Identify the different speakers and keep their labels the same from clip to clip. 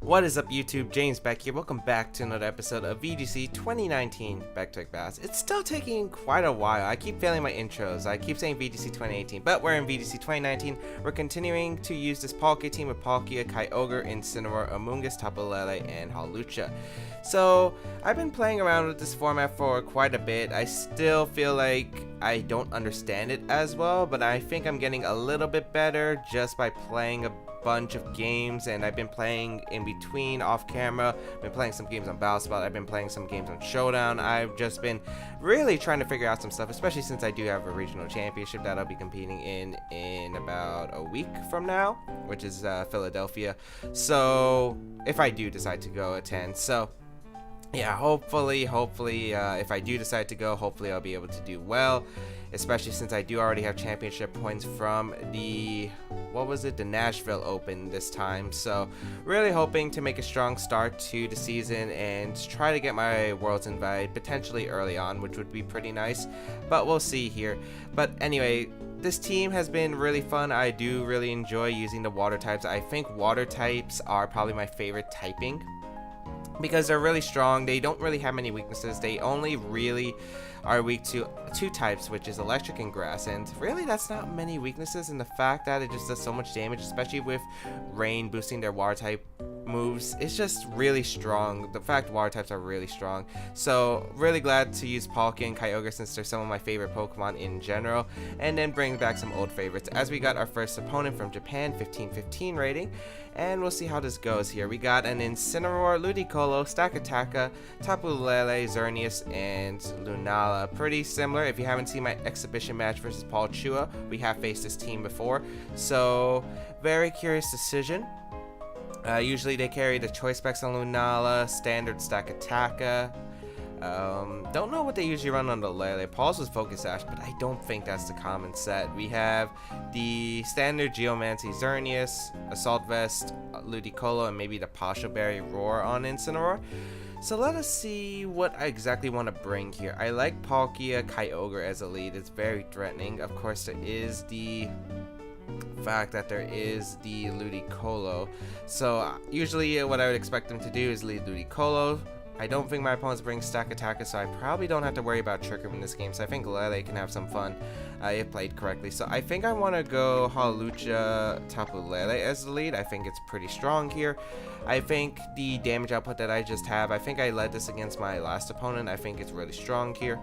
Speaker 1: What is up YouTube, James Baek here. Welcome back to another episode of VGC 2019 Back Battles. It's still taking quite a while. I keep failing my intros. I keep saying VGC 2018, but we're in VGC 2019. We're continuing to use this Palkia team with Palkia, Kyogre, Incineroar, Amoonguss, Tapu Lele, and Hawlucha. So I've been playing around with this format for quite a bit. I still feel like I don't understand it as well, but I think I'm getting a little bit better just by playing a bunch of games, and I've been playing in between off camera. I've been playing some games on Battle Spot. I've been playing some games on Showdown. I've just been really trying to figure out some stuff, especially since I do have a regional championship that I'll be competing in about a week from now, which is Philadelphia. So if I do decide to go attend, so yeah, hopefully if I do decide to go, hopefully I'll be able to do well, especially since I do already have championship points from the Nashville Open this time. So really hoping to make a strong start to the season and try to get my Worlds invite potentially early on, which would be pretty nice, but we'll see here. But anyway, this team has been really fun. I do really enjoy using the water types. I think water types are probably my favorite typing, because they're really strong. They don't really have many weaknesses. They only really are weak to two types, which is electric and grass, and really that's not many weaknesses, and the fact that it just does so much damage, especially with rain boosting their water type moves, it's just really strong. The fact water types are really strong. So really glad to use Palkia and Kyogre since they're some of my favorite Pokemon in general, and then bring back some old favorites as we got our first opponent from Japan, 15-15 rating, and we'll see how this goes here. We got an Incineroar, Ludicolo, Stakataka, Tapu Lele, Xerneas, and Lunala. Pretty similar. If you haven't seen my exhibition match versus Paul Chua, we have faced this team before, so very curious decision. Usually they carry the choice specs on Lunala, standard Stakataka. Don't know what they usually run on the Lele. Paul's was Focus Sash, but I don't think that's the common set. We have the standard Geomancy Xerneas, Assault Vest, Ludicolo, and maybe the Pasha Berry Roar on Incineroar. So let us see what I exactly want to bring here. I like Palkia, Kyogre as a lead. It's very threatening. Of course, there is the fact that there is the Ludicolo. So usually what I would expect them to do is lead Ludicolo. I don't think my opponents bring Stakataka, so I probably don't have to worry about Trick Room in this game. So I think Lele can have some fun if played correctly. So I think I want to go Hawlucha, Tapu Lele as the lead. I think it's pretty strong here. I think the damage output that I just have, I think I led this against my last opponent. I think it's really strong here.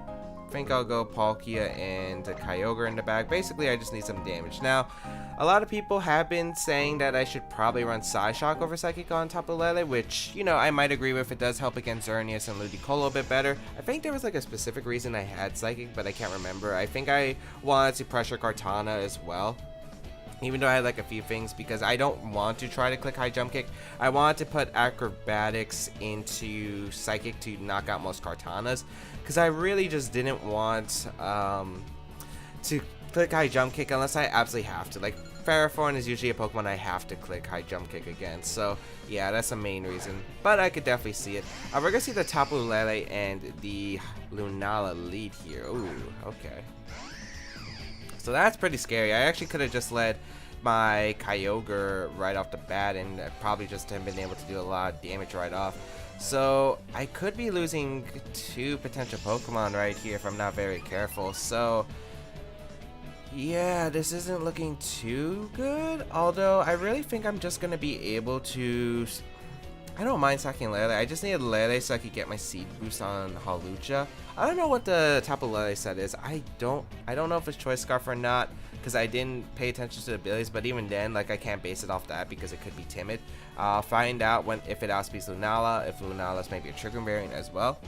Speaker 1: I think I'll go Palkia and Kyogre in the bag. Basically, I just need some damage. Now, a lot of people have been saying that I should probably run Psyshock over Psychic on Tapu Lele, which, you know, I might agree with. It does help against Xerneas and Ludicolo a bit better. I think there was like a specific reason I had Psychic, but I can't remember. I think I wanted to pressure Kartana as well, even though I had like a few things, because I don't want to try to click high jump kick. I wanted to put acrobatics into Psychic to knock out most Kartanas, because I really just didn't want to click high jump kick unless I absolutely have to. Like Ferrothorn is usually a Pokemon I have to click high jump kick against, so yeah, that's the main reason, but I could definitely see it. We're gonna see the Tapu Lele and the Lunala lead here. Ooh, okay. So that's pretty scary. I actually could have just led my Kyogre right off the bat and probably just have been able to do a lot of damage right off. So I could be losing two potential Pokemon right here if I'm not very careful. So yeah, this isn't looking too good. Although I really think I'm just going to be able to... I don't mind sacking Lele. I just needed Lele so I could get my seed boost on Hawlucha. I don't know what the Tapu Lele set is. I don't know if it's Choice Scarf or not, because I didn't pay attention to the abilities, but even then, like, I can't base it off that because it could be timid. I'll find out if it outspeeds Lunala, if Lunala's maybe a Trick Room variant as well.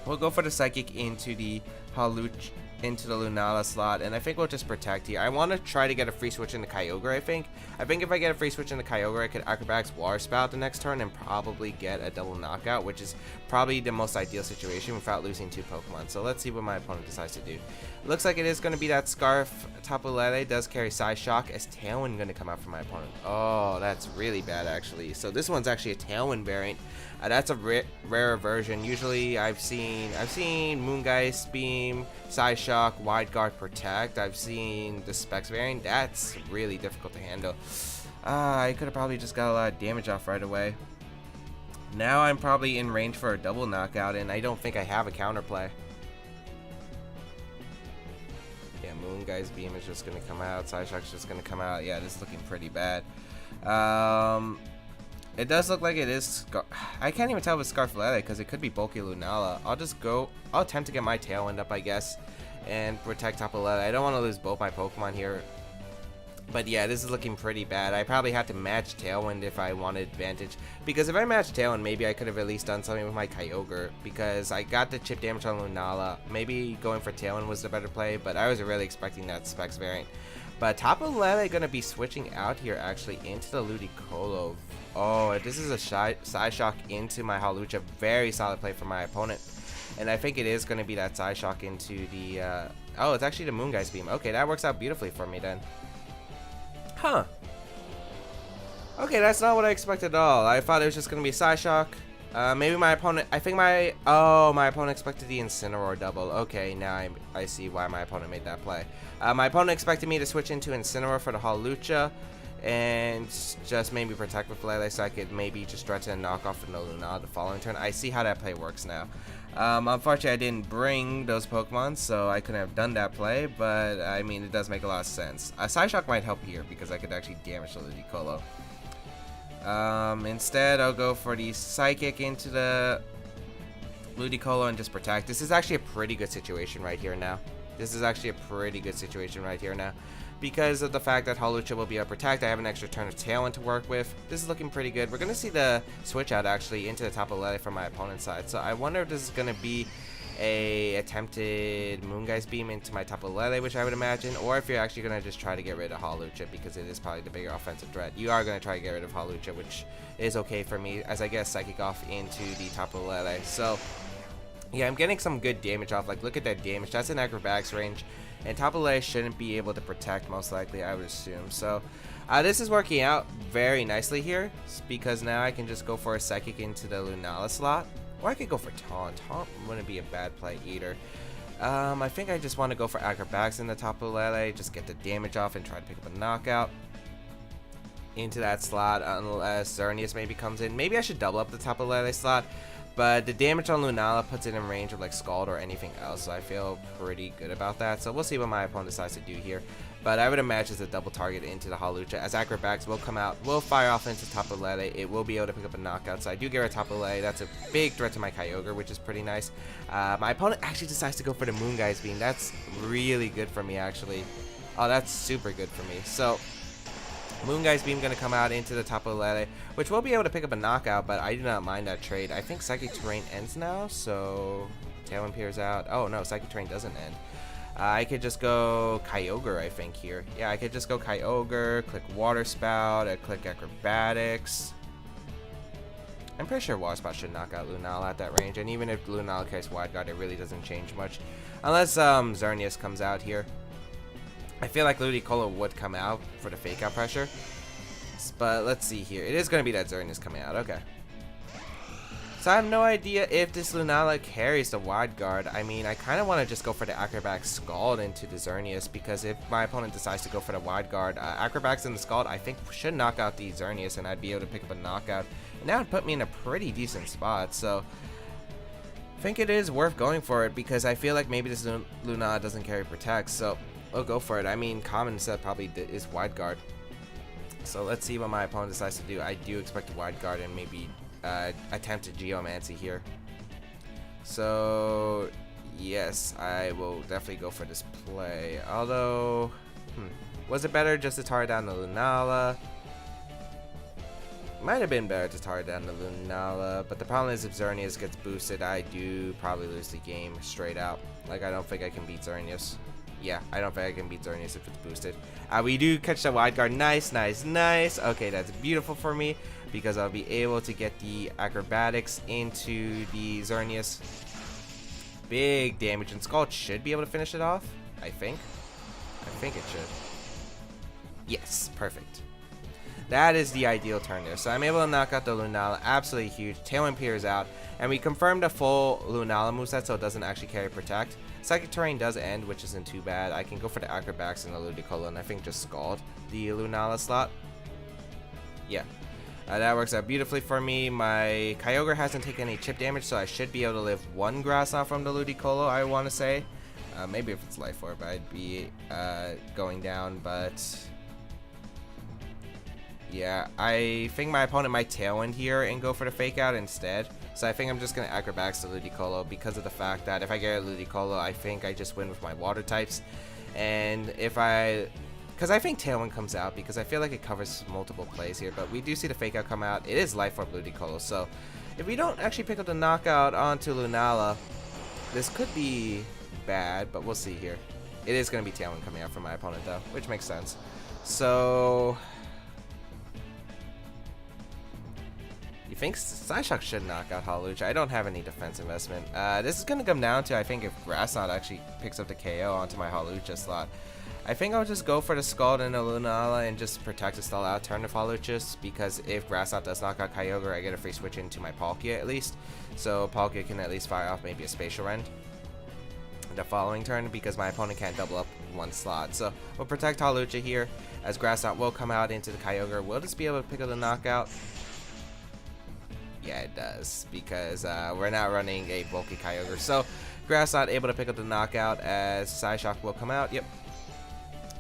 Speaker 1: We'll go for the Psychic into the Hawlucha, into the Lunala slot, and I think we'll just protect here. I want to try to get a free switch into Kyogre. I think if I get a free switch into Kyogre, I could Acrobatics Water Spout the next turn and probably get a double knockout, which is probably the most ideal situation without losing two Pokemon. So let's see what my opponent decides to do. Looks like it is going to be that Scarf. Tapu Lele does carry Psyshock. Is Tailwind going to come out for my opponent? Oh, that's really bad actually. So this one's actually a Tailwind variant. That's a rare version. Usually I've seen Moongeist, Beam, Psyshock, Wide Guard, Protect. I've seen the Specs variant. That's really difficult to handle. I could have probably just got a lot of damage off right away. Now I'm probably in range for a double knockout, and I don't think I have a counterplay. Yeah, Moonguy's Beam is just going to come out. Psyshock's just going to come out. Yeah, this is looking pretty bad. It does look like it is I can't even tell if it's Scarfletta because it could be bulky Lunala. I'll attempt to get my Tailwind up, I guess, and protect Tapu Lele. I don't want to lose both my Pokemon here. But yeah, this is looking pretty bad. I probably have to match Tailwind if I wanted advantage. Because if I matched Tailwind, maybe I could have at least done something with my Kyogre. Because I got the chip damage on Lunala. Maybe going for Tailwind was the better play, but I was really expecting that Specs variant. But Tapu Lele going to be switching out here actually into the Ludicolo. Oh, this is a Psyshock into my Hawlucha. Very solid play for my opponent. And I think it is going to be that Psyshock into the... oh, it's actually the Moonguy's Beam. Okay, that works out beautifully for me then. Huh. Okay, that's not what I expected at all. I thought it was just going to be Psyshock. Maybe my opponent... my opponent expected the Incineroar double. Okay, now I see why my opponent made that play. My opponent expected me to switch into Incineroar for the Hawlucha and just maybe protect with Lele so I could maybe just threaten and knock off the Lunala the following turn. I see how that play works now. Unfortunately, I didn't bring those Pokemon, so I couldn't have done that play, but I mean, it does make a lot of sense. Psyshock might help here because I could actually damage the Ludicolo. Instead, I'll go for the Psychic into the Ludicolo and just protect. This is actually a pretty good situation right here now. Because of the fact that Hawlucha will be able to protect, I have an extra turn of Tailwind to work with. This is looking pretty good. We're going to see the switch out actually into the Tapu Lele from my opponent's side. So I wonder if this is going to be a attempted Moonguy's Beam into my Tapu Lele, which I would imagine, or if you're actually going to just try to get rid of Hawlucha because it is probably the bigger offensive threat. You are going to try to get rid of Hawlucha, which is okay for me as I get Psychic off into the Tapu Lele. So yeah, I'm getting some good damage off. Like, look at that damage. That's in acrobatics range. And Tapu Lele shouldn't be able to protect, most likely, I would assume. So, this is working out very nicely here, because now I can just go for a Psychic into the Lunala slot. Or I could go for Taunt. Taunt wouldn't be a bad play either. I think I just want to go for acrobatics in the Tapu Lele, just get the damage off and try to pick up a knockout into that slot, unless Xerneas maybe comes in. Maybe I should double up the Tapu Lele slot. But the damage on Lunala puts it in range of like Scald or anything else, so I feel pretty good about that. So we'll see what my opponent decides to do here. But I would imagine it's a double target into the Hawlucha, as acrobatics will come out, will fire off into Tapu Lele. It will be able to pick up a knockout, so I do get rid of Tapu Lele. That's a big threat to my Kyogre, which is pretty nice. My opponent actually decides to go for the Moonguy's Beam. That's really good for me, actually. Oh, that's super good for me. So Moonguy's Beam going to come out into the Tapu Lele, which will be able to pick up a knockout, but I do not mind that trade. I think Psychic Terrain ends now, so Tailwind Peers out. Oh no, Psychic Terrain doesn't end. I could just go Kyogre, I think, here. Yeah, I could just go Kyogre, click Water Spout, I click Acrobatics. I'm pretty sure Water Spout should knock out Lunala at that range, and even if Lunala carries Wide Guard, it really doesn't change much. Unless Xerneas comes out here. I feel like Ludicolo would come out for the fake out pressure. But let's see here. It is going to be that Xerneas coming out. Okay. So I have no idea if this Lunala carries the Wide Guard. I mean, I kind of want to just go for the Acrobatics Scald into the Xerneas, because if my opponent decides to go for the Wide Guard, Acrobatics and the Scald, I think should knock out the Xerneas, and I'd be able to pick up a knockout. And that would put me in a pretty decent spot. So I think it is worth going for it, because I feel like maybe this Lunala doesn't carry Protect. So I'll go for it. I mean, common set probably is Wide Guard. So let's see what my opponent decides to do. I do expect a Wide Guard and maybe attempt a Geomancy here. So yes, I will definitely go for this play. Although, was it better just to tar down the Lunala? Might have been better to tar down the Lunala, but the problem is if Xerneas gets boosted, I do probably lose the game straight out. Like, I don't think I can beat Xerneas. Yeah, I don't think I can beat Xerneas if it's boosted. We do catch the Wide Guard. Nice, nice, nice. Okay, that's beautiful for me, because I'll be able to get the Acrobatics into the Xerneas. Big damage, and Scald should be able to finish it off, I think. I think it should. Yes, perfect. That is the ideal turn there. So I'm able to knock out the Lunala. Absolutely huge. Tailwind Peers out. And we confirmed a full Lunala moveset, so it doesn't actually carry Protect. Psychic Terrain does end, which isn't too bad. I can go for the Acrobatics and the Ludicolo, and I think just Scald the Lunala slot. Yeah. That works out beautifully for me. My Kyogre hasn't taken any chip damage, so I should be able to live one grass off from the Ludicolo, I want to say. Maybe if it's Life Orb, I'd be going down, but yeah, I think my opponent might Tailwind here and go for the Fake Out instead. So I think I'm just going to Acrobatics the Ludicolo because of the fact that if I get a Ludicolo, I think I just win with my Water types. And if because I think Tailwind comes out because I feel like it covers multiple plays here, but we do see the Fake Out come out. It is Life Orb Ludicolo, so if we don't actually pick up the Knockout onto Lunala, this could be bad, but we'll see here. It is going to be Tailwind coming out for my opponent though, which makes sense. So you think Psyshock should knock out Hawlucha? I don't have any defense investment. This is going to come down to, I think, if Grass Knot actually picks up the KO onto my Hawlucha slot. I think I'll just go for the Scald and the Lunala and just protect the stall out turn of Hawlucha, because if Grass Knot does knock out Kyogre, I get a free switch into my Palkia at least. So Palkia can at least fire off maybe a Spatial Rend the following turn because my opponent can't double up one slot. So we'll protect Hawlucha here as Grass Knot will come out into the Kyogre. Will this be able to pick up the knockout? Yeah, it does, because we're not running a bulky Kyogre. So Grass Knot able to pick up the knockout as Psyshock will come out. Yep,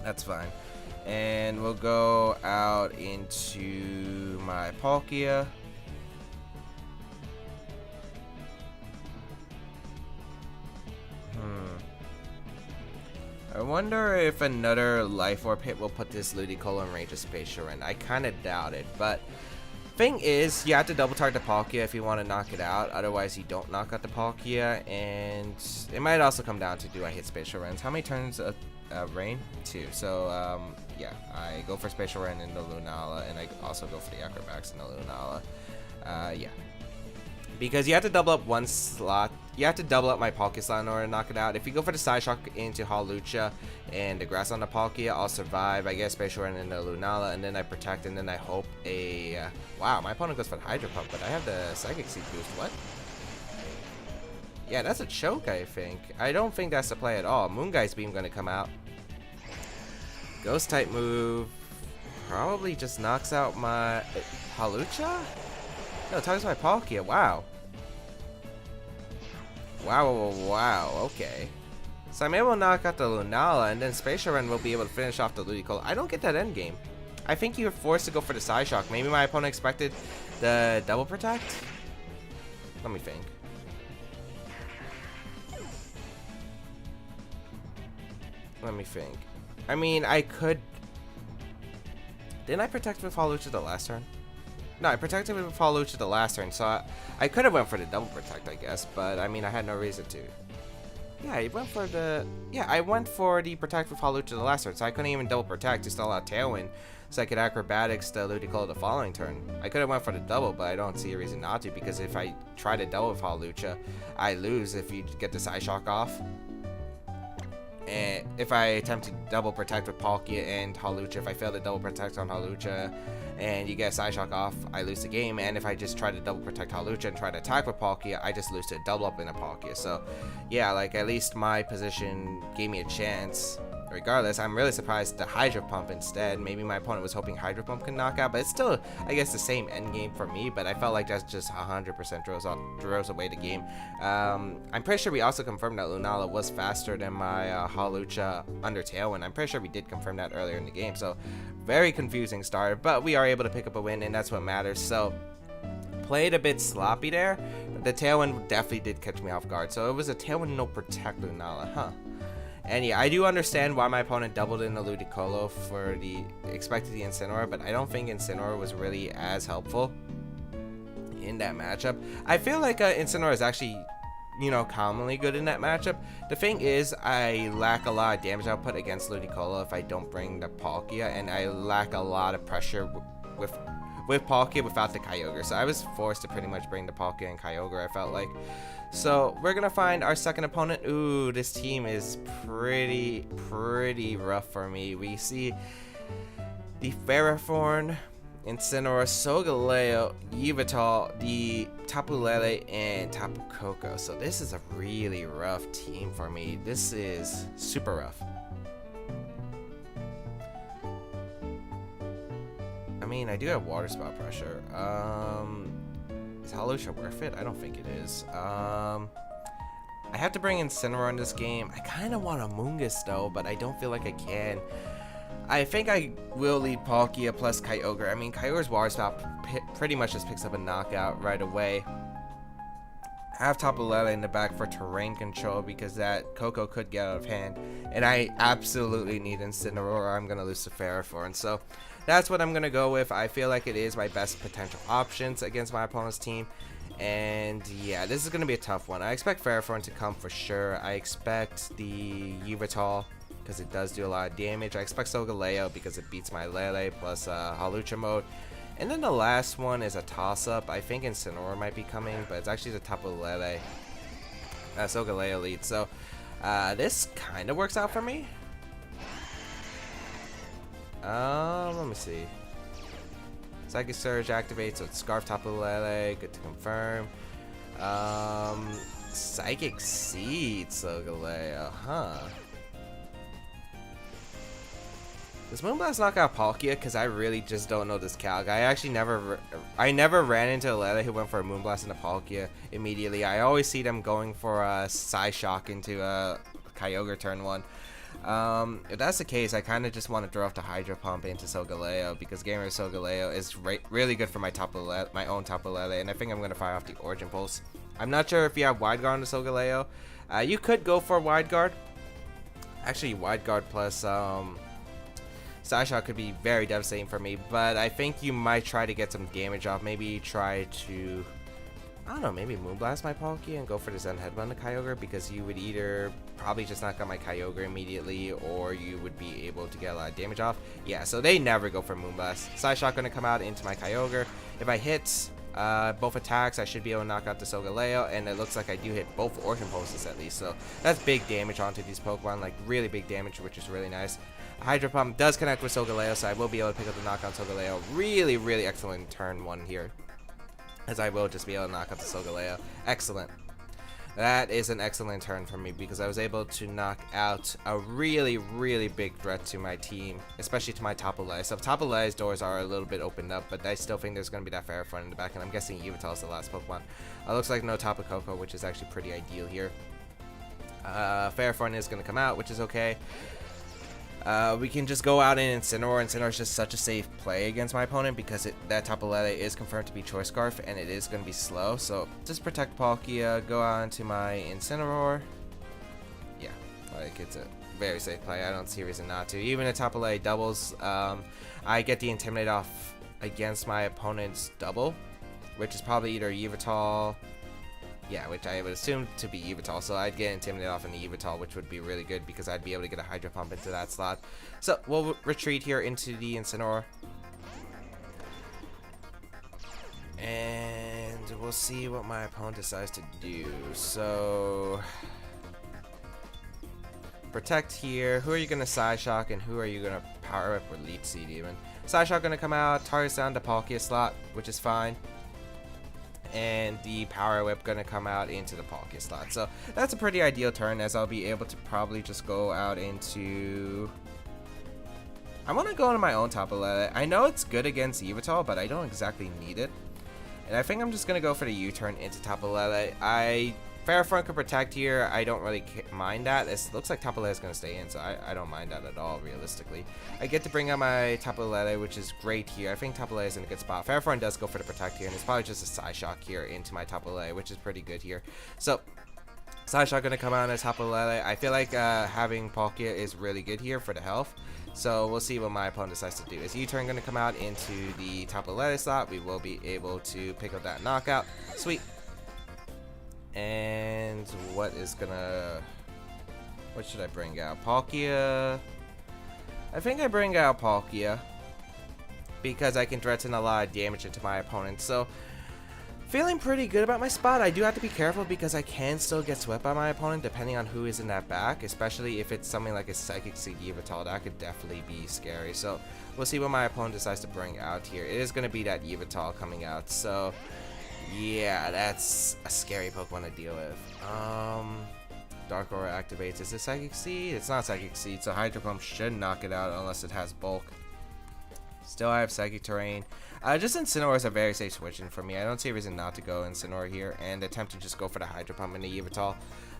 Speaker 1: that's fine. And we'll go out into my Palkia. I wonder if another Life Orb hit will put this Ludicolo in range of Spatial Rend. I kind of doubt it, but thing is, you have to double target the Palkia if you want to knock it out. Otherwise, you don't knock out the Palkia, and it might also come down to, do I hit Spatial Rends? How many turns Rain? 2. So, yeah, I go for Spatial Rend in the Lunala, and I also go for the Acrobatics in the Lunala. Yeah. Because you have to double up one slot. You have to double up my Palkia slot in order to knock it out. If you go for the Psyshock into Hawlucha and the Grass on the Palkia, I'll survive. I get Spatial Rend in the Lunala, and then I protect, and then I hope a... wow, my opponent goes for the Hydro Pump, but I have the Psychic Seed boost. What? Yeah, that's a choke, I think. I don't think that's the play at all. Moongeist Beam going to come out. Ghost type move. Probably just knocks out my... Hawlucha? No, targets my Palkia. Wow. Wow, okay. So I'm able to knock out the Lunala, and then Spatial Rend will be able to finish off the Ludicolo. I don't get that end game. I think you're forced to go for the Psyshock. Maybe my opponent expected the double protect? Let me think. I mean, I could... Didn't I protect with Hawlucha the last turn? No, I protected with Hawlucha the last turn, so I could have went for the double protect, I guess, but I mean, I had no reason to. Yeah, I went for the... Yeah, I went for the protect with Hawlucha the last turn, so I couldn't even double protect to stall out Tailwind, so I could Acrobatics the Ludicolo the following turn. I could have went for the double, but I don't see a reason not to, because if I try to double with Hawlucha, I lose if you get the Psyshock off. And if I attempt to double protect with Palkia and Hawlucha, if I fail to double protect on Hawlucha and you get a Psyshock off, I lose the game. And if I just try to double protect Hawlucha and try to attack with Palkia, I just lose to a double up in a Palkia. So yeah, like, at least my position gave me a chance. Regardless, I'm really surprised the Hydro Pump instead. Maybe my opponent was hoping Hydro Pump could knock out, but it's still, I guess, the same end game for me. But I felt like that's just 100% throws away the game. I'm pretty sure we also confirmed that Lunala was faster than my Hawlucha under Tailwind. I'm pretty sure we did confirm that earlier in the game. So very confusing start, but we are able to pick up a win, and that's what matters. So played a bit sloppy there. The Tailwind definitely did catch me off guard. So it was a Tailwind no protect Lunala, huh? And yeah, I do understand why my opponent doubled in the Ludicolo for the expected the Incineroar, but I don't think Incineroar was really as helpful in that matchup. I feel like Incineroar is actually, you know, commonly good in that matchup. The thing is, I lack a lot of damage output against Ludicolo if I don't bring the Palkia, and I lack a lot of pressure with Palkia without the Kyogre. So I was forced to pretty much bring the Palkia and Kyogre, I felt like. So we're gonna find our second opponent. Ooh, this team is pretty rough for me. We see the Ferrothorn, Incineroar, Solgaleo, Yveltal, the Tapu Lele, and Tapu Koko. So this is a really rough team for me. This is super rough. mean, I do have Water Spot Pressure. Is Hawlucha worth it? I don't think it is. I have to bring Incineroar in this game. I kind of want a Moongus though, but I don't feel like I can. I think I will lead Palkia plus Kyogre. I mean, Kyogre's Water Spot pretty much just picks up a knockout right away. I have Tapu Lele in the back for terrain control because that Coco could get out of hand. And I absolutely need Incineroar or I'm going to lose to Ferrothorn. So that's what I'm going to go with. I feel like it is my best potential options against my opponent's team. And yeah, this is going to be a tough one. I expect Ferrothorn to come for sure. I expect the Yveltal because it does do a lot of damage. I expect Solgaleo because it beats my Lele plus Hawlucha mode. And then the last one is a toss-up. I think Incineroar might be coming, but it's actually the Tapu Lele. Solgaleo lead. So this kind of works out for me. Let me see. Psychic Surge activates, so it's Scarf Tapu Lele. Good to confirm. Psychic Seed Solgaleo, huh? Does Moonblast knock out Palkia? Because I really just don't know this Kyogre. I actually never ran into a Lele who went for a Moonblast into Palkia immediately. I always see them going for a Psyshock into a Kyogre turn 1. If that's the case, I kind of just want to throw off the Hydro Pump into Solgaleo because Gamer Solgaleo is really good for my own Tapu Lele, and I think I'm going to fire off the Origin Pulse. I'm not sure if you have Wide Guard on the Solgaleo. You could go for Wide Guard. Actually, Wide Guard plus Psyshock could be very devastating for me, but I think you might try to get some damage off. Maybe try to, I don't know, maybe Moonblast my Palkia and go for the Zen Headbutt to Kyogre because you would either probably just knock out my Kyogre immediately or you would be able to get a lot of damage off. Yeah, so they never go for Moonblast. Psyshock going to come out into my Kyogre. If I hit both attacks, I should be able to knock out the Solgaleo, and it looks like I do hit both Origin Pulses at least, so that's big damage onto these Pokemon, like really big damage, which is really nice. Hydro Pump does connect with Solgaleo, so I will be able to pick up the knock on Solgaleo. Really excellent turn 1 here, as I will just be able to knock out the Solgaleo. Excellent. That is an excellent turn for me because I was able to knock out a really big threat to my team, especially to my Tapu Lele. So Tapu Lele's doors are a little bit opened up, but I still think there's going to be that Ferrothorn in the back, and I'm guessing Yveltal is the last Pokemon. Looks like no Tapu Koko, which is actually pretty ideal here. Ferrothorn is going to come out, which is okay. We can just go out in Incineroar. Incineroar is just such a safe play against my opponent because that Tapu Lele is confirmed to be Choice Scarf and it is going to be slow. So just protect Palkia, go on to my Incineroar. Yeah, like it's a very safe play. I don't see a reason not to. Even if Tapu Lele doubles, I get the Intimidate off against my opponent's double, which is probably either Yveltal. Yeah, which I would assume to be Yveltal, so I'd get Intimidate off in the Yveltal, which would be really good because I'd be able to get a Hydro Pump into that slot. So we'll retreat here into the Incineroar. And we'll see what my opponent decides to do. So protect here. Who are you going to Psyshock and who are you going to Power Whip or Leech Seed even? Psyshock going to come out, target down the Palkia slot, which is fine. And the Power Whip gonna come out into the Palkia slot. So that's a pretty ideal turn as I'll be able to probably just go out into... I want to go into my own Tapu Lele. I know it's good against Yveltal, but I don't exactly need it. And I think I'm just gonna go for the U-turn into Tapu Lele. Ferrothorn could protect here. I don't really mind that. It looks like Tapu Lele is going to stay in, so I don't mind that at all, realistically. I get to bring out my Tapu Lele, which is great here. I think Tapu Lele is in a good spot. Ferrothorn does go for the protect here, and it's probably just a Psyshock here into my Tapu Lele, which is pretty good here. So, Psyshock going to come out as Tapu Lele. I feel like having Palkia is really good here for the health. So, we'll see what my opponent decides to do. Is U-turn going to come out into the Tapu Lele slot? We will be able to pick up that knockout. Sweet. And what should I bring out? Palkia. I think I bring out Palkia because I can threaten a lot of damage into my opponent. So feeling pretty good about my spot. I do have to be careful because I can still get swept by my opponent depending on who is in that back, especially if it's something like a Psychic Seed Yveltal. That could definitely be scary. So we'll see what my opponent decides to bring out here. It is going to be that Yveltal coming out. So yeah, that's a scary Pokemon to deal with. Dark Aura activates. Is it Psychic Seed? It's not Psychic Seed, so Hydro Pump should knock it out unless it has Bulk. Still I have Psychic Terrain. Just Incineroar is a very safe switch in for me. I don't see a reason not to go Incineroar here and attempt to just go for the Hydro Pump in the Yveltal.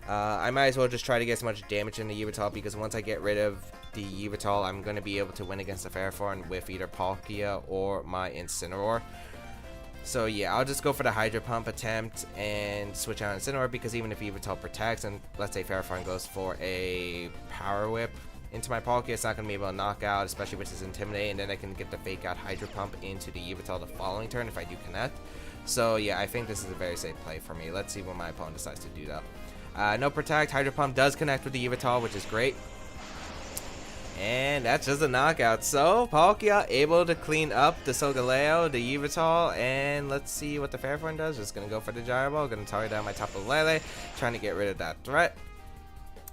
Speaker 1: I might as well just try to get as much damage in the Yveltal, because once I get rid of the Yveltal, I'm going to be able to win against the Ferrothorn with either Palkia or my Incineroar. So yeah, I'll just go for the Hydro Pump attempt and switch out Incineroar, because even if Yveltal protects and let's say Ferrothorn goes for a Power Whip into my Palkia, it's not going to be able to knock out, especially with his Intimidate, and then I can get the Fake Out Hydro Pump into the Yveltal the following turn if I do connect. So yeah, I think this is a very safe play for me. Let's see what my opponent decides to do though. No Protect, Hydro Pump does connect with the Yveltal, which is great. And that's just a knockout. So Palkia able to clean up the Solgaleo, the Yveltal, and let's see what the Ferrothorn does. Just gonna go for the Gyro Ball, gonna target down my Tapu Lele, trying to get rid of that threat.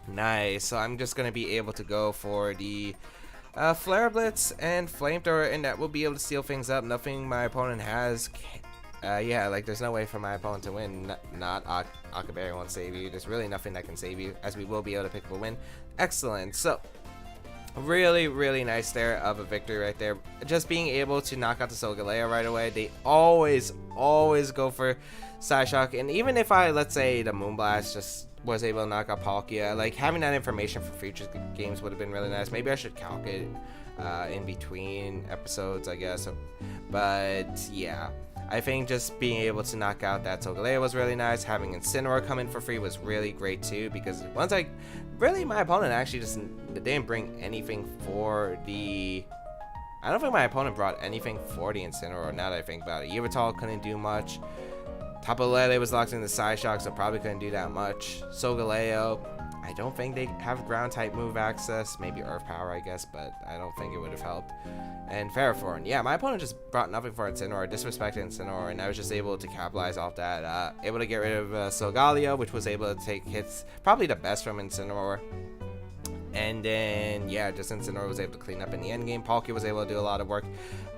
Speaker 1: Nice. So I'm just gonna be able to go for the Flare Blitz and Flamethrower, and that will be able to seal things up. Nothing my opponent has. Yeah, like there's no way for my opponent to win. Not Akaberry won't save you. There's really nothing that can save you, as we will be able to pick up a win. Excellent. So really nice there of a victory right there. Just being able to knock out the Solgaleo right away. They always go for Psyshock, and even if let's say the Moonblast just was able to knock out Palkia, like having that information for future games would have been really nice. Maybe I should calc it in between episodes, I guess. But yeah, I think just being able to knock out that Solgaleo was really nice. Having Incineroar come in for free was really great too, because once my opponent actually just didn't bring anything for the... I don't think my opponent brought anything for the Incineroar, now that I think about it. Yveltal couldn't do much. Tapu Lele was locked in the Psyshock, so probably couldn't do that much. Solgaleo, I don't think they have ground type move access. Maybe Earth Power, I guess, but I don't think it would have helped. And Ferrothorn, yeah, my opponent just brought nothing for Incineroar, disrespected Incineroar, and I was just able to capitalize off that. Able to get rid of Solgaleo, which was able to take hits, probably the best from Incineroar. And then, yeah, just Incineroar was able to clean up in the end game. Palkia was able to do a lot of work.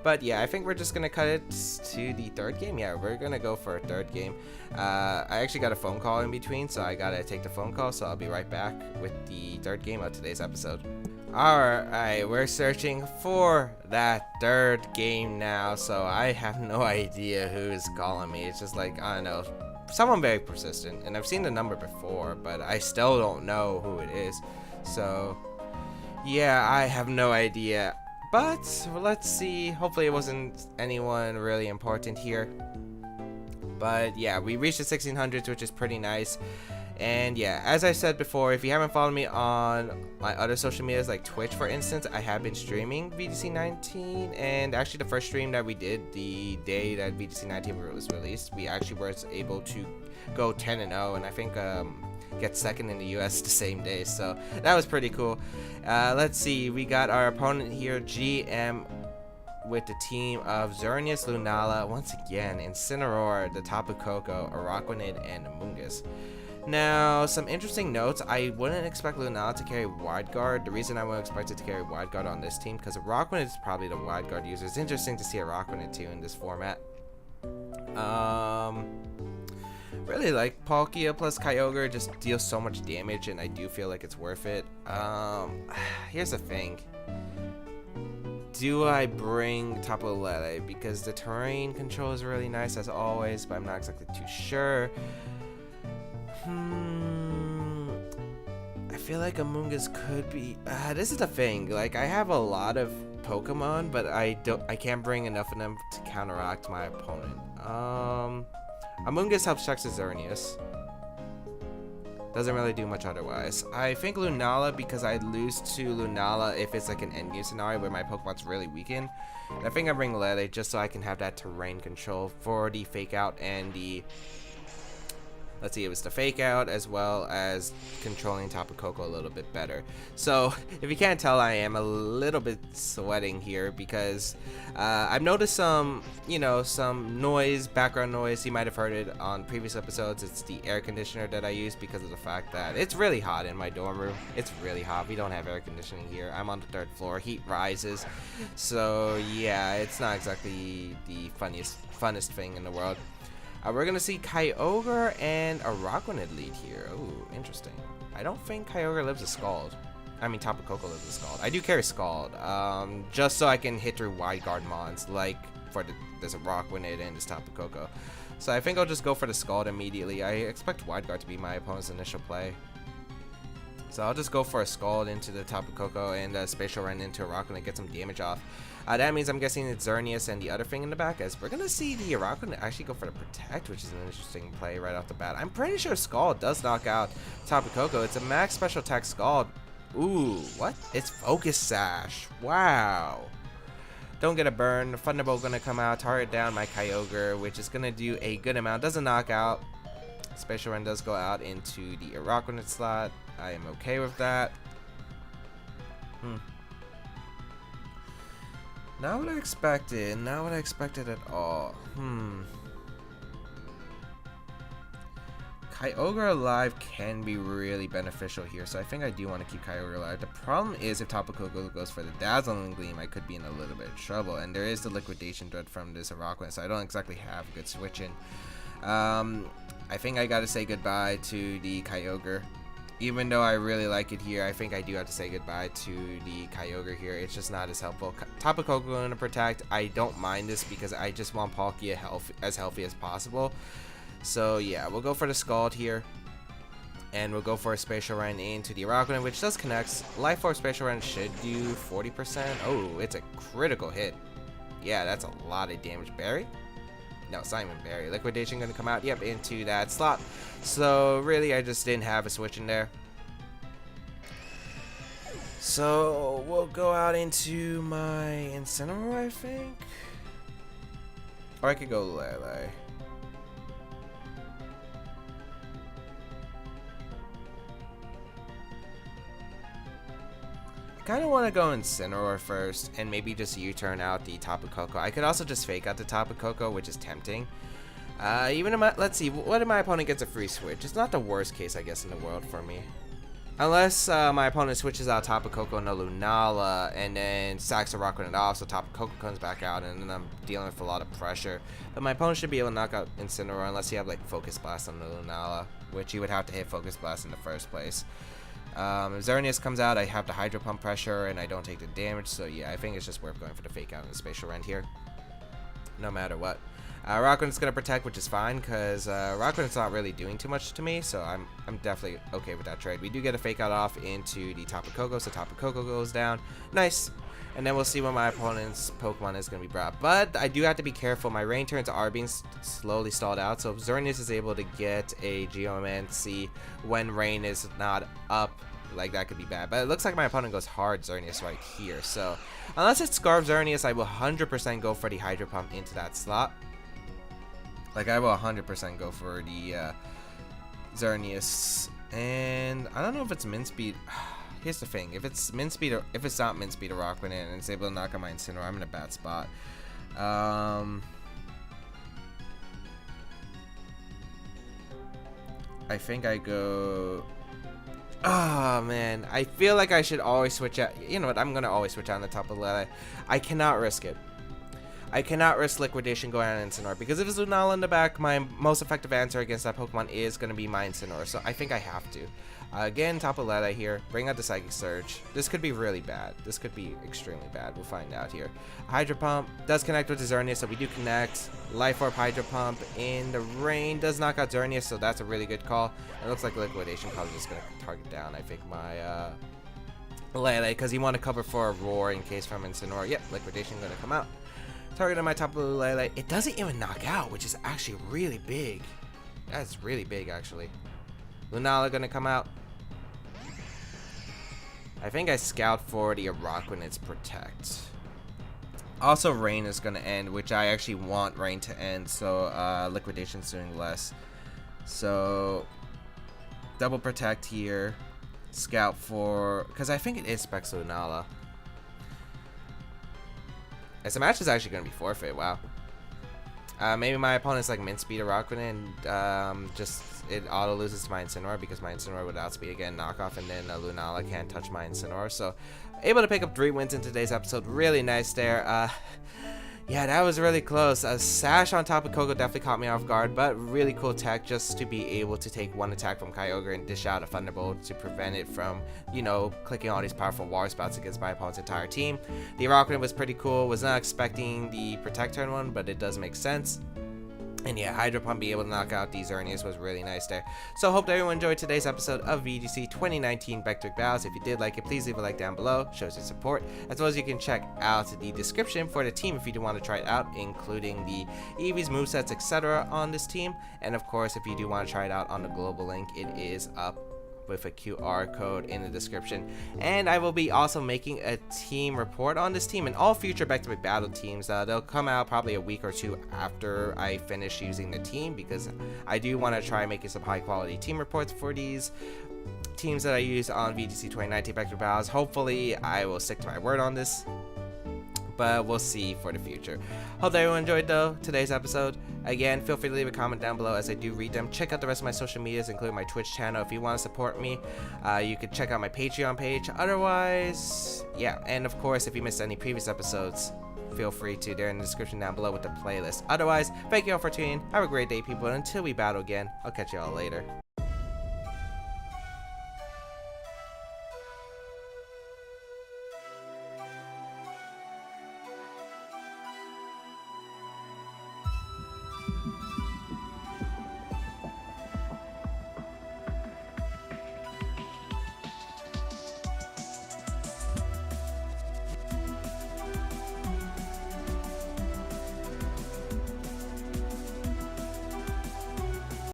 Speaker 1: But yeah, I think we're just going to cut it to the third game. Yeah, we're going to go for a third game. I actually got a phone call in between, so I got to take the phone call. So I'll be right back with the third game of today's episode. Alright, we're searching for that third game now. So I have no idea who's calling me. It's just like, I don't know, someone very persistent. And I've seen the number before, but I still don't know who it is. So yeah, I have no idea, but let's see. Hopefully it wasn't anyone really important here. But yeah, we reached the 1600s, which is pretty nice. And yeah, as I said before, if you haven't followed me on my other social medias like Twitch, for instance, I have been streaming VGC 19, and actually the first stream that we did the day that VGC 19 was released, we actually were able to go 10-0, and I think get second in the US the same day, so that was pretty cool. Let's see, we got our opponent here, GM, with the team of Xerneas, Lunala, once again, Incineroar, the Tapu Koko, Araquanid, and Amoonguss. Now, some interesting notes. I wouldn't expect Lunala to carry Wide Guard. The reason I wouldn't expect it to carry Wide Guard on this team, because Araquanid is probably the Wide Guard user. It's interesting to see Araquanid too in this format. Really like Palkia plus Kyogre, just deals so much damage, and I do feel like it's worth it. Here's the thing. Do I bring Tapu Lele? Because the terrain control is really nice as always, but I'm not exactly too sure. I feel like Amoonguss could be... this is the thing. Like, I have a lot of Pokemon, but I can't bring enough of them to counteract my opponent. Amoonguss helps check the Xerneas. Doesn't really do much otherwise. I think Lunala, because I lose to Lunala if it's like an end game scenario where my Pokemon's really weakened. And I think I bring Lele just so I can have that terrain control for the Fake Out and the... Let's see, it was the Fake Out as well as controlling Tapu Koko a little bit better. So, if you can't tell, I am a little bit sweating here because I've noticed some, some noise, background noise. You might have heard it on previous episodes. It's the air conditioner that I use because of the fact that it's really hot in my dorm room. It's really hot. We don't have air conditioning here. I'm on the 3rd floor. Heat rises. So, yeah, it's not exactly the funnest thing in the world. We're going to see Kyogre and Araquanid lead here. Ooh, interesting. I don't think Kyogre lives a Scald. I mean, Tapu Koko lives with Scald. I do carry Scald, just so I can hit through Wide Guard mons, like for there's a Rock Wynid and this Tapu Koko. So I think I'll just go for the Scald immediately. I expect Wide Guard to be my opponent's initial play. So I'll just go for a Scald into the Tapu Koko and a Spatial Run into a Rock Wynid, get some damage off. That means I'm guessing it's Xerneas and the other thing in the back, as we're going to see the Rock Wynid actually go for the Protect, which is an interesting play right off the bat. I'm pretty sure Scald does knock out Tapu Koko. It's a max special attack Scald. Ooh, what? It's Focus Sash. Wow. Don't get a burn. Thunderbolt gonna come out, target down my Kyogre, which is gonna do a good amount. Doesn't knock out. Spatial Run does go out into the Araquanid slot. I am okay with that. Not what I expected. Not what I expected at all. Kyogre alive can be really beneficial here, so I think I do want to keep Kyogre alive. The problem is if Tapu Koko goes for the Dazzling Gleam, I could be in a little bit of trouble, and there is the Liquidation Dread from this Araquanid, so I don't exactly have a good switch in. I think I gotta say goodbye to the Kyogre. Even though I really like it here, I think I do have to say goodbye to the Kyogre here. It's just not as helpful. Tapu Koko going to Protect. I don't mind this because I just want Palkia as healthy as possible. So yeah, we'll go for the Scald here. And we'll go for a Spatial Run into the Araquanid, which does connect. Life Orb Spatial Run should do 40%. Oh, it's a critical hit. Yeah, that's a lot of damage. Berry? No, it's not even Berry. Liquidation going to come out, yep, into that slot. So really, I just didn't have a switch in there. So we'll go out into my Incineroar, I think. Or I could go Lele. I kind of want to go Incineroar first and maybe just U-turn out the Tapu Koko. I could also just fake out the Tapu Koko, which is tempting. Let's see, what if my opponent gets a free switch? It's not the worst case, I guess, in the world for me. Unless my opponent switches out Tapu Koko and a Lunala and then sacks the Araquanid off, so Tapu Koko comes back out and then I'm dealing with a lot of pressure. But my opponent should be able to knock out Incineroar unless you have like Focus Blast on the Lunala, which you would have to hit Focus Blast in the first place. If Xerneas comes out, I have the Hydro Pump pressure and I don't take the damage, so yeah, I think it's just worth going for the fake out and the Spatial Run here, no matter what. Araquanid's gonna Protect, which is fine because Araquanid's not really doing too much to me, so I'm definitely okay with that trade. We do get a fake out off into the Tapu Koko, so Tapu Koko goes down. Nice. And then we'll see what my opponent's Pokemon is going to be brought. But I do have to be careful. My rain turns are being slowly stalled out. So if Xerneas is able to get a Geomancy when rain is not up, like that could be bad. But it looks like my opponent goes hard Xerneas right here. So unless it's Scarf Xerneas, I will 100% go for the Hydro Pump into that slot. Like I will 100% go for the Xerneas. And I don't know if it's Min Speed. Here's the thing, if it's Min Speed or if it's not Min Speed or Rock Wynid and it's able to knock out my Incineroar, I'm in a bad spot. I think I go. Oh man, I feel like I should always switch out. You know what? I'm gonna always switch out on the top of Lele. I cannot risk it. I cannot risk Liquidation going on Incineroar because if it's Lunala in the back, my most effective answer against that Pokemon is going to be my Incineroar. So I think I have to. Again, top of Lele here. Bring out the Psychic Surge. This could be really bad. This could be extremely bad. We'll find out here. Hydro Pump does connect with the Xerneas, so we do connect. Life Orb Hydro Pump in the rain does knock out Xerneas, so that's a really good call. It looks like Liquidation probably just going to target down, I think, my Lele, because he want to cover for a Roar in case from Incineroar. Yep, Liquidation going to come out. Target on my top of Lele. It doesn't even knock out, which is actually really big. That's really big, actually. Lunala going to come out. I think I scout for the Araquanid's Protect. Also, Rain is going to end, which I actually want Rain to end, so Liquidation's doing less. So, double Protect here. Scout for... because I think it is Specs Lunala. As the match is actually going to be forfeit, wow. Maybe my opponent's like Mint Speed or Rockman and just it auto loses to my Incineroar because my Incineroar would outspeed again, knockoff, and then Lunala can't touch my Incineroar. So able to pick up 3 wins in today's episode. Really nice there. Yeah, that was really close. A sash on top of Coco definitely caught me off guard, but really cool tech just to be able to take one attack from Kyogre and dish out a Thunderbolt to prevent it from, clicking all these powerful water spouts against my opponent's entire team. The Rocket was pretty cool. Was not expecting the Protect turn one, but it does make sense. And yeah, Hydro Pump being able to knock out these Xerneas was really nice there. So hope that everyone enjoyed today's episode of VGC 2019 Baek Battles. If you did like it, please leave a like down below. Shows your support. As well as you can check out the description for the team if you do want to try it out, including the Eevee's movesets, etc. on this team. And of course, if you do want to try it out on the global link, it is up with a QR code in the description. And I will be also making a team report on this team and all future Baek Battle teams. They'll come out probably a week or two after I finish using the team, because I do want to try making some high quality team reports for these teams that I use on VGC 2019 Baek Battles. Hopefully I will stick to my word on this, but we'll see for the future. Hope that everyone enjoyed though today's episode. Again, feel free to leave a comment down below as I do read them. Check out the rest of my social medias, including my Twitch channel if you want to support me. You can check out my Patreon page. Otherwise, yeah, and of course if you missed any previous episodes, feel free to. They're in the description down below with the playlist. Otherwise, thank you all for tuning in. Have a great day, people, and until we battle again, I'll catch you all later.